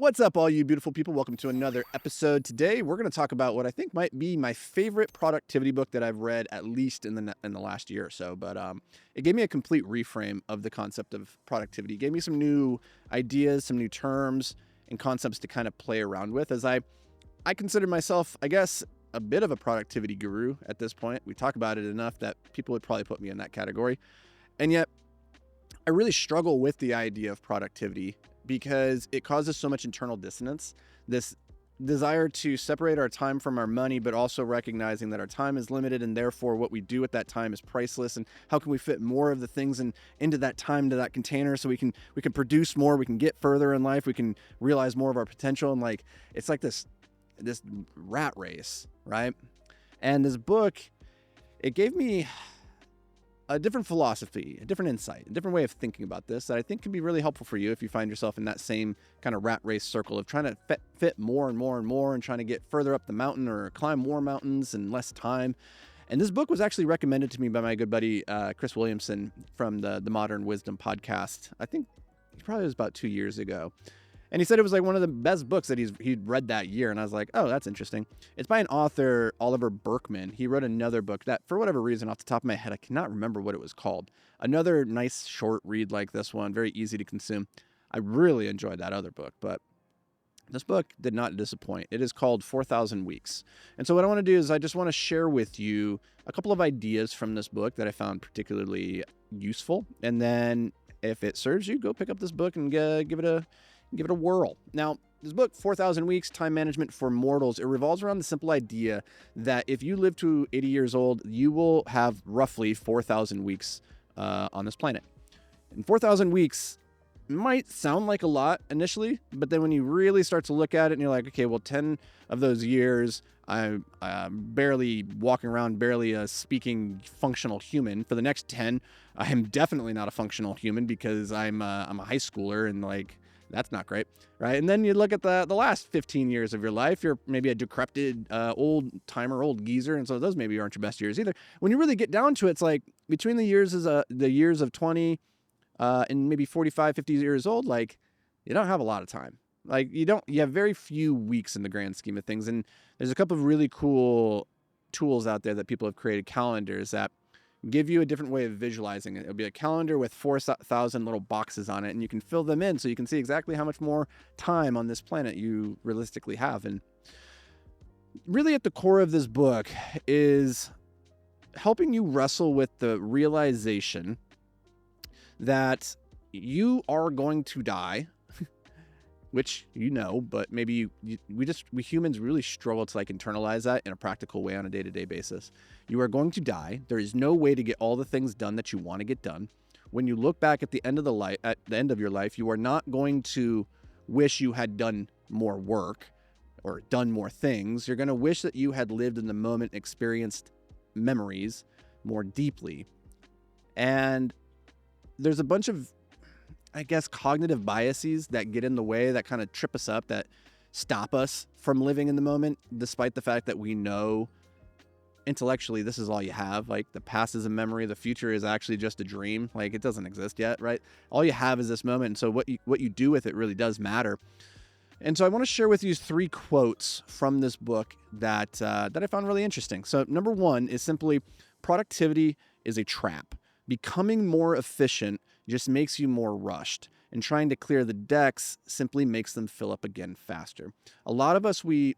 What's up, all you beautiful people? Welcome to another episode. Today, we're going to talk about what I think might be my favorite productivity book that I've read, at least in the last year or so. But it gave me a complete reframe of the concept of productivity. It gave me some new ideas, some new terms and concepts to kind of play around with. As I consider myself, I guess, a bit of a productivity guru at this point. We talk about it enough that people would probably put me in that category, and yet I really struggle with the idea of productivity because it causes so much internal dissonance. This desire to separate our time from our money, but also recognizing that our time is limited and therefore what we do at that time is priceless. And how can we fit more of the things into that time, to that container, so we can produce more, we can get further in life, we can realize more of our potential. And it's like this rat race, right? And this book, it gave me a different philosophy, a different insight, a different way of thinking about this that I think can be really helpful for you if you find yourself in that same kind of rat race circle of trying to fit more and more and more and trying to get further up the mountain or climb more mountains in less time. And this book was actually recommended to me by my good buddy, Chris Williamson from the Modern Wisdom podcast. I think it probably was about 2 years ago. And he said it was like one of the best books that he'd read that year. And I was like, oh, that's interesting. It's by an author, Oliver Berkman. He wrote another book that, for whatever reason, off the top of my head, I cannot remember what it was called. Another nice short read like this one, very easy to consume. I really enjoyed that other book, but this book did not disappoint. It is called 4,000 Weeks. And so what I want to do is I just want to share with you a couple of ideas from this book that I found particularly useful. And then if it serves you, go pick up this book and give it a whirl. Now, this book, 4,000 Weeks, Time Management for Mortals, it revolves around the simple idea that if you live to 80 years old, you will have roughly 4,000 weeks on this planet. And 4,000 weeks might sound like a lot initially, but then when you really start to look at it and you're like, okay, well, 10 of those years, I'm barely walking around, barely a speaking functional human. For the next 10, I am definitely not a functional human because I'm a high schooler, and that's not great, right? And then you look at the last 15 years of your life, you're maybe a decrepit old geezer, and so those maybe aren't your best years either. When you really get down to it, it's like between the years of 20 and maybe 45, 50 years old, like you don't have a lot of time. You have very few weeks in the grand scheme of things. And there's a couple of really cool tools out there that people have created, calendars that give you a different way of visualizing it. It'll be a calendar with 4,000 little boxes on it, and you can fill them in so you can see exactly how much more time on this planet you realistically have. And really at the core of this book is helping you wrestle with the realization that you are going to die, which but maybe we humans really struggle to internalize that in a practical way on a day-to-day basis. You are going to die. There is no way to get all the things done that you want to get done. When you look back at the end of your life, you are not going to wish you had done more work or done more things. You're going to wish that you had lived in the moment, experienced memories more deeply. And there's a bunch of, I guess, cognitive biases that get in the way, that kind of trip us up, that stop us from living in the moment, despite the fact that we know intellectually this is all you have. The past is a memory, the future is actually just a dream. It doesn't exist yet, right? All you have is this moment, and so what you do with it really does matter. And so I want to share with you 3 quotes from this book that I found really interesting. So number 1 is simply, productivity is a trap. Becoming more efficient just makes you more rushed, and trying to clear the decks simply makes them fill up again faster. A lot of us, we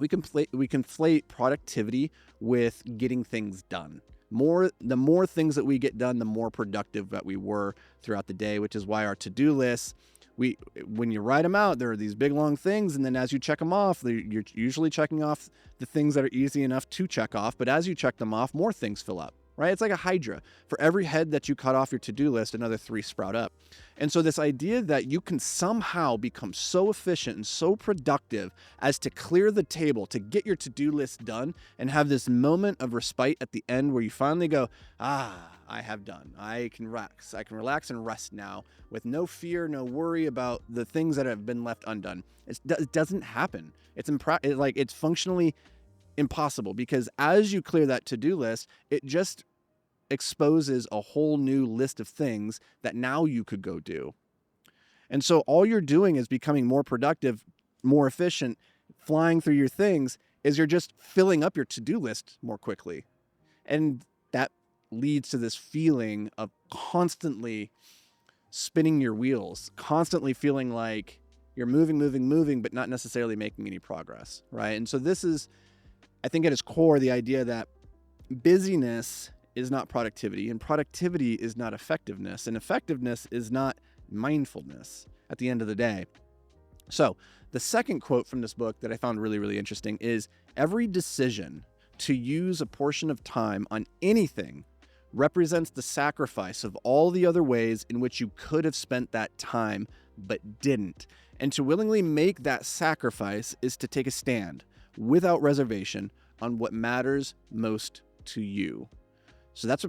conflate productivity with getting things done. The more things that we get done, the more productive that we were throughout the day, which is why our to-do lists, when you write them out, there are these big long things, and then as you check them off, you're usually checking off the things that are easy enough to check off, but as you check them off, more things fill up. Right? It's like a hydra. For every head that you cut off your to-do list, another 3 sprout up. And so this idea that you can somehow become so efficient and so productive as to clear the table, to get your to-do list done, and have this moment of respite at the end where you finally go, I have done. I can relax. I can relax and rest now with no fear, no worry about the things that have been left undone. It doesn't happen. It's functionally impossible, because as you clear that to-do list, it just exposes a whole new list of things that now you could go do. And so all you're doing is becoming more productive, more efficient, flying through your things, is you're just filling up your to-do list more quickly. And that leads to this feeling of constantly spinning your wheels, constantly feeling like you're moving, but not necessarily making any progress, right? And so this is, I think at its core, the idea that busyness is not productivity, and productivity is not effectiveness, and effectiveness is not mindfulness at the end of the day. So the second quote from this book that I found really, really interesting is, every decision to use a portion of time on anything represents the sacrifice of all the other ways in which you could have spent that time but didn't. And to willingly make that sacrifice is to take a stand without reservation on what matters most to you. So that's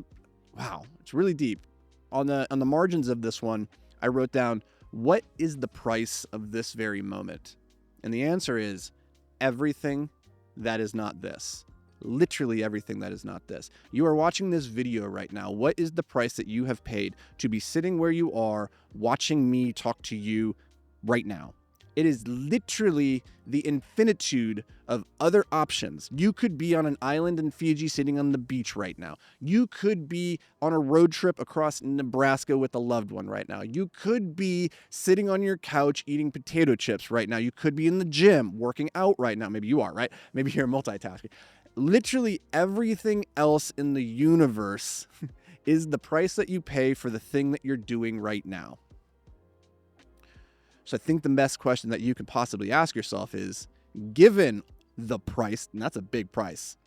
wow, it's really deep. On the margins of this one, I wrote down, what is the price of this very moment? And the answer is everything that is not this. Literally everything that is not this. You are watching this video right now. What is the price that you have paid to be sitting where you are, watching me talk to you right now? It is literally the infinitude of other options. You could be on an island in Fiji sitting on the beach right now. You could be on a road trip across Nebraska with a loved one right now. You could be sitting on your couch eating potato chips right now. You could be in the gym working out right now. Maybe you are, right? Maybe you're multitasking. Literally everything else in the universe is the price that you pay for the thing that you're doing right now. So I think the best question that you could possibly ask yourself is, given the price, and that's a big price,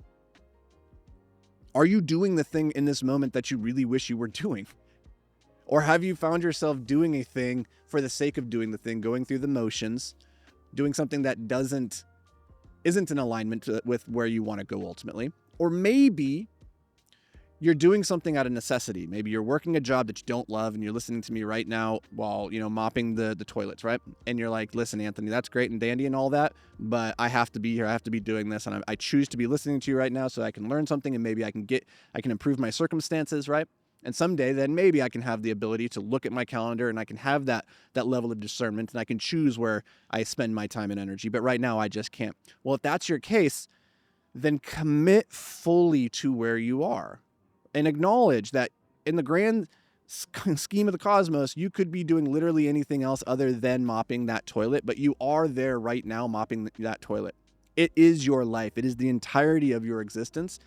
are you doing the thing in this moment that you really wish you were doing? Or have you found yourself doing a thing for the sake of doing the thing, going through the motions, doing something that isn't in alignment with where you want to go ultimately? Or maybe you're doing something out of necessity. Maybe you're working a job that you don't love and you're listening to me right now while, mopping the toilets, right? And you're like, listen, Anthony, that's great and dandy and all that, but I have to be here. I have to be doing this. And I choose to be listening to you right now so I can learn something and maybe I can improve my circumstances, right? And someday then maybe I can have the ability to look at my calendar and I can have that level of discernment and I can choose where I spend my time and energy. But right now I just can't. Well, if that's your case, then commit fully to where you are. And acknowledge that in the grand scheme of the cosmos, you could be doing literally anything else other than mopping that toilet, but you are there right now mopping that toilet. It is your life. It is the entirety of your existence.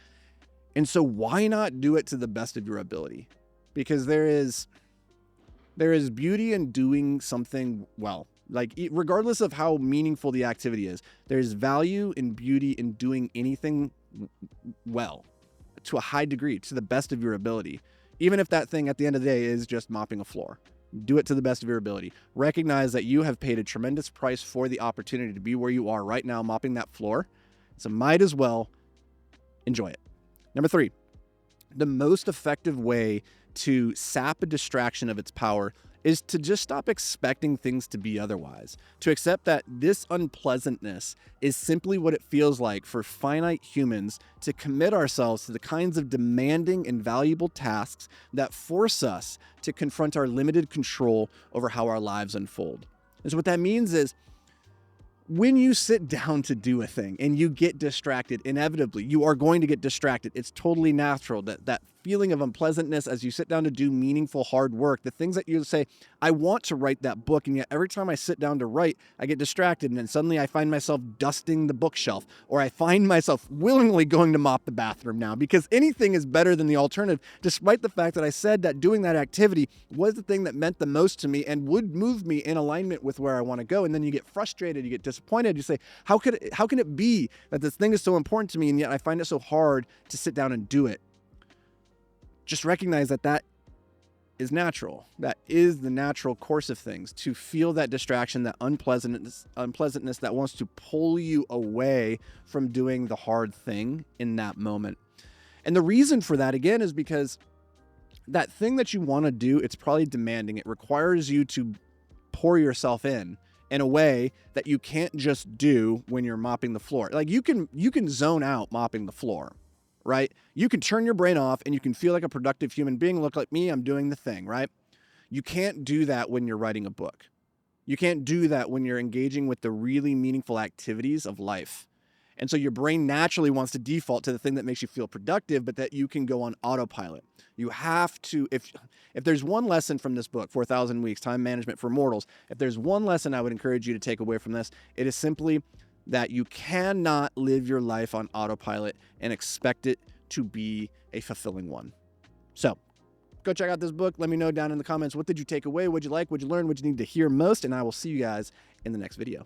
And so why not do it to the best of your ability? Because there is beauty in doing something well. Like, regardless of how meaningful the activity is, there's value and beauty in doing anything well, to a high degree, to the best of your ability. Even if that thing at the end of the day is just mopping a floor. Do it to the best of your ability. Recognize that you have paid a tremendous price for the opportunity to be where you are right now, mopping that floor. So might as well enjoy it. Number 3, the most effective way to sap a distraction of its power is to just stop expecting things to be otherwise. To accept that this unpleasantness is simply what it feels like for finite humans to commit ourselves to the kinds of demanding and valuable tasks that force us to confront our limited control over how our lives unfold. And so what that means is, when you sit down to do a thing and you get distracted, inevitably, you are going to get distracted. It's totally natural that feeling of unpleasantness as you sit down to do meaningful, hard work, the things that you say, I want to write that book. And yet every time I sit down to write, I get distracted. And then suddenly I find myself dusting the bookshelf, or I find myself willingly going to mop the bathroom now, because anything is better than the alternative, despite the fact that I said that doing that activity was the thing that meant the most to me and would move me in alignment with where I want to go. And then you get frustrated, you get disappointed. You say, how can it be that this thing is so important to me and yet I find it so hard to sit down and do it? Just recognize that is natural. That is the natural course of things, to feel that distraction, that unpleasantness that wants to pull you away from doing the hard thing in that moment. And the reason for that, again, is because that thing that you want to do, it's probably demanding. It requires you to pour yourself in a way that you can't just do when you're mopping the floor. Like, you can zone out mopping the floor, right? You can turn your brain off and you can feel like a productive human being. Look like me, I'm doing the thing, right? You can't do that when you're writing a book. You can't do that when you're engaging with the really meaningful activities of life. And so your brain naturally wants to default to the thing that makes you feel productive, but that you can go on autopilot. You have to, if there's one lesson from this book, 4,000 Weeks, Time Management for Mortals, if there's one lesson I would encourage you to take away from this, it is simply that you cannot live your life on autopilot and expect it to be a fulfilling one. So go check out this book. Let me know down in the comments, what did you take away? What'd you like? What'd you learn? What'd you need to hear most? And I will see you guys in the next video.